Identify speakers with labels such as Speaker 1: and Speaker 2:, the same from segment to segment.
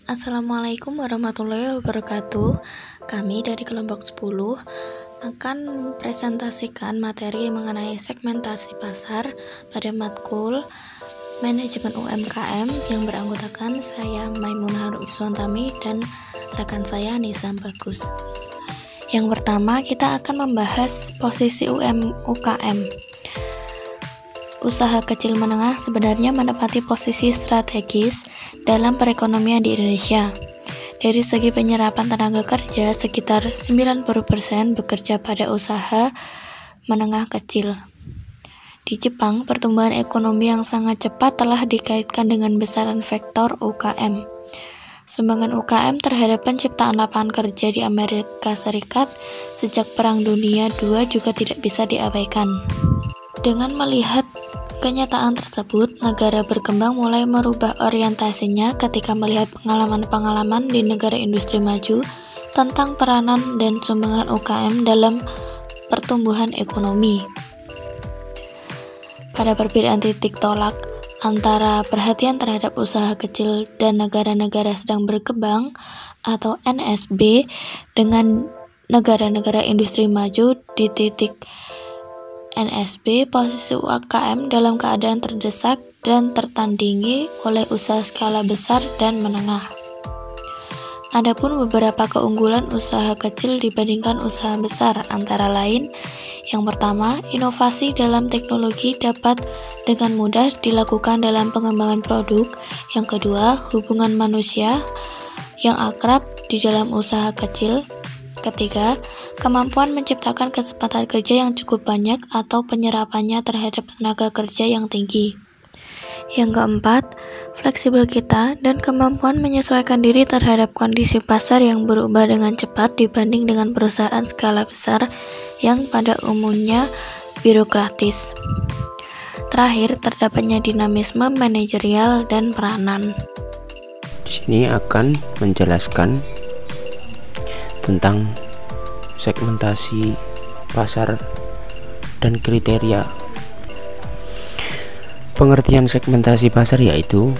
Speaker 1: Assalamualaikum warahmatullahi wabarakatuh. Kami dari kelompok 10 akan mempresentasikan materi mengenai segmentasi pasar pada matkul Manajemen UMKM yang beranggotakan saya Maimunah Wiswantami dan rekan saya Nizam Bagus. Yang pertama, kita akan membahas posisi UMKM. Usaha kecil menengah sebenarnya menempati posisi strategis dalam perekonomian di Indonesia. Dari segi penyerapan tenaga kerja, sekitar 90% bekerja pada usaha menengah kecil. Di Jepang, pertumbuhan ekonomi yang sangat cepat telah dikaitkan dengan besaran vektor UKM. Sumbangan UKM terhadap penciptaan lapangan kerja di Amerika Serikat sejak Perang Dunia II juga tidak bisa diabaikan. Dengan melihat kenyataan tersebut, negara berkembang mulai merubah orientasinya ketika melihat pengalaman-pengalaman di negara industri maju tentang peranan dan sumbangan UKM dalam pertumbuhan ekonomi. Pada perbedaan titik tolak antara perhatian terhadap usaha kecil dan negara-negara sedang berkembang atau NSB dengan negara-negara industri maju di titik NSB, posisi UKM dalam keadaan terdesak dan tertandingi oleh usaha skala besar dan menengah. Adapun beberapa keunggulan usaha kecil dibandingkan usaha besar, antara lain: yang pertama, inovasi dalam teknologi dapat dengan mudah dilakukan dalam pengembangan produk. Yang kedua, hubungan manusia yang akrab di dalam usaha kecil. Ketiga, kemampuan menciptakan kesempatan kerja yang cukup banyak atau penyerapannya terhadap tenaga kerja yang tinggi. Yang keempat, fleksibel kita dan kemampuan menyesuaikan diri terhadap kondisi pasar yang berubah dengan cepat dibanding dengan perusahaan skala besar yang pada umumnya birokratis. Terakhir, terdapatnya dinamisme manajerial dan peranan.
Speaker 2: Di sini akan menjelaskan tentang segmentasi pasar dan kriteria. Pengertian segmentasi pasar yaitu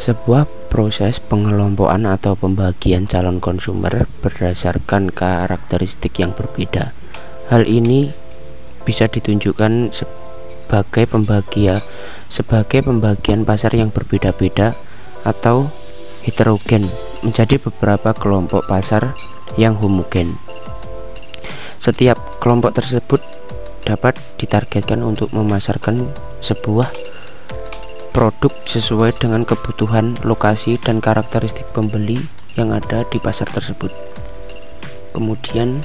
Speaker 2: sebuah proses pengelompokan atau pembagian calon konsumer berdasarkan karakteristik yang berbeda. Hal ini bisa ditunjukkan sebagai pembagian pasar yang berbeda-beda atau heterogen menjadi beberapa kelompok pasar yang homogen. Setiap kelompok tersebut dapat ditargetkan untuk memasarkan sebuah produk sesuai dengan kebutuhan, lokasi, dan karakteristik pembeli yang ada di pasar tersebut. Kemudian,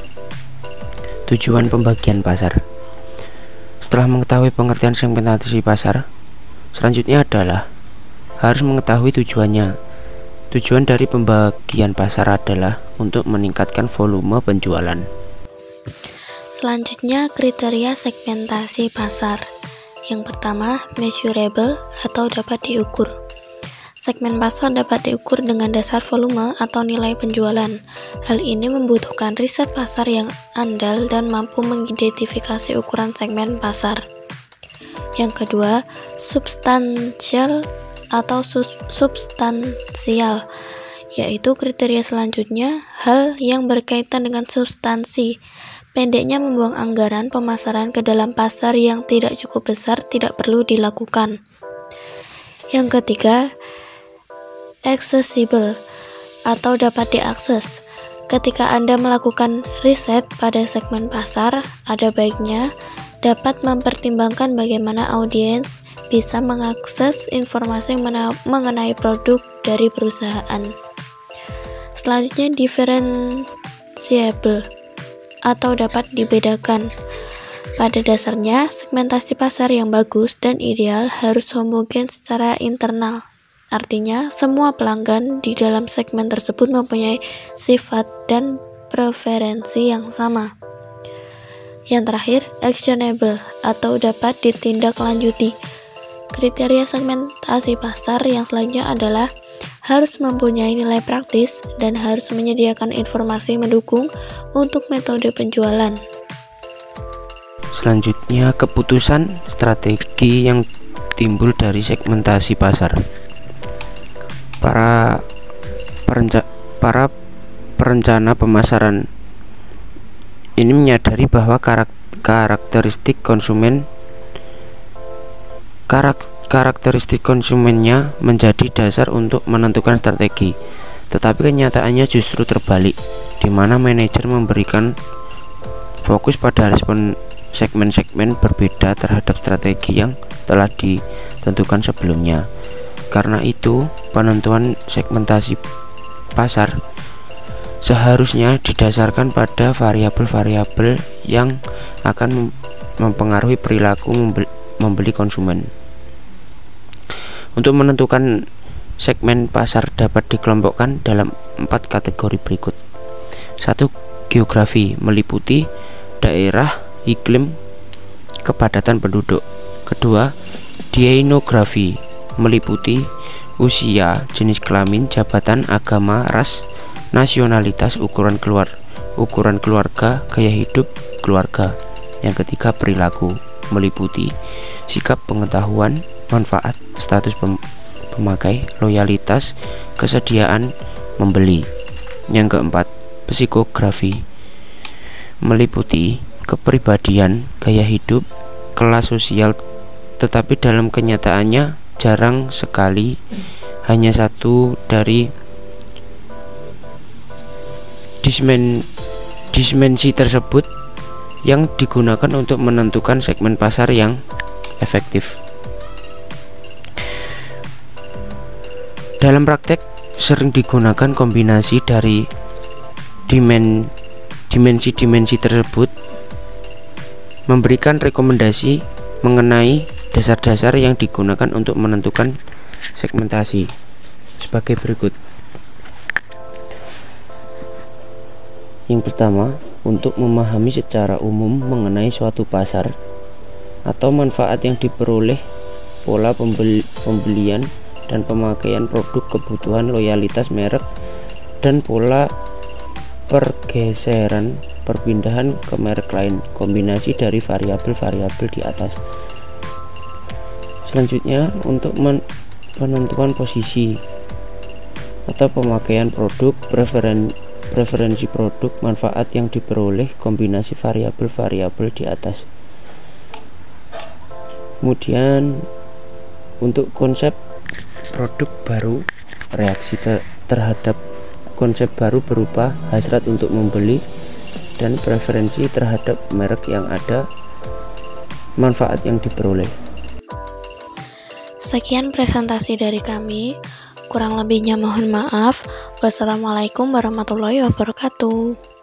Speaker 2: tujuan pembagian pasar. Setelah mengetahui pengertian segmentasi pasar, selanjutnya adalah harus mengetahui tujuannya. Tujuan dari pembagian pasar adalah untuk meningkatkan volume penjualan.
Speaker 1: Selanjutnya, kriteria segmentasi pasar. Yang pertama, measurable atau dapat diukur. Segmen pasar dapat diukur dengan dasar volume atau nilai penjualan. Hal ini membutuhkan riset pasar yang andal dan mampu mengidentifikasi ukuran segmen pasar. Yang kedua, substansial atau substansial, yaitu kriteria selanjutnya hal yang berkaitan dengan substansi. Pendeknya, membuang anggaran pemasaran ke dalam pasar yang tidak cukup besar tidak perlu dilakukan. Yang ketiga, accessible atau dapat diakses. Ketika Anda melakukan riset pada segmen pasar, ada baiknya dapat mempertimbangkan bagaimana audiens bisa mengakses informasi mengenai produk dari perusahaan. Selanjutnya, differentiable atau dapat dibedakan. Pada dasarnya, segmentasi pasar yang bagus dan ideal harus homogen secara internal. Artinya, semua pelanggan di dalam segmen tersebut mempunyai sifat dan preferensi yang sama. Yang terakhir, actionable atau dapat ditindaklanjuti. Kriteria segmentasi pasar yang selanjutnya adalah harus mempunyai nilai praktis dan harus menyediakan informasi mendukung untuk metode penjualan.
Speaker 2: Selanjutnya, keputusan strategi yang timbul dari segmentasi pasar. Para para perencana pemasaran ini menyadari bahwa karakteristik konsumennya menjadi dasar untuk menentukan strategi. Tetapi kenyataannya justru terbalik, di mana manajer memberikan fokus pada respon segmen-segmen berbeda terhadap strategi yang telah ditentukan sebelumnya. Karena itu, penentuan segmentasi pasar seharusnya didasarkan pada variabel-variabel yang akan mempengaruhi perilaku membeli konsumen. Untuk menentukan segmen pasar dapat dikelompokkan dalam 4 kategori berikut. 1. Geografi, meliputi daerah, iklim, kepadatan penduduk. Kedua, demografi, meliputi usia, jenis kelamin, jabatan, agama, ras, nasionalitas, ukuran keluarga, gaya hidup keluarga. Yang ketiga, perilaku, meliputi sikap, pengetahuan, manfaat, status pemakai, loyalitas, kesediaan membeli. Yang keempat, psikografi, meliputi kepribadian, gaya hidup, kelas sosial, tetapi dalam kenyataannya jarang sekali hanya satu dari dimensi tersebut yang digunakan untuk menentukan segmen pasar yang efektif. Dalam praktek sering digunakan kombinasi dari dimensi-dimensi tersebut, memberikan rekomendasi mengenai dasar-dasar yang digunakan untuk menentukan segmentasi sebagai berikut. Yang pertama, untuk memahami secara umum mengenai suatu pasar atau manfaat yang diperoleh, pola pembelian dan pemakaian produk, kebutuhan, loyalitas merek, dan pola pergeseran perpindahan ke merek lain, kombinasi dari variabel-variabel di atas. Selanjutnya, untuk penentuan posisi atau pemakaian produk, preferensi produk, manfaat yang diperoleh, kombinasi variabel-variabel di atas. Kemudian untuk konsep produk baru, reaksi terhadap konsep baru berupa hasrat untuk membeli dan preferensi terhadap merek yang ada, manfaat yang diperoleh.
Speaker 1: Sekian presentasi dari kami. Kurang lebihnya mohon maaf. Wassalamualaikum warahmatullahi wabarakatuh.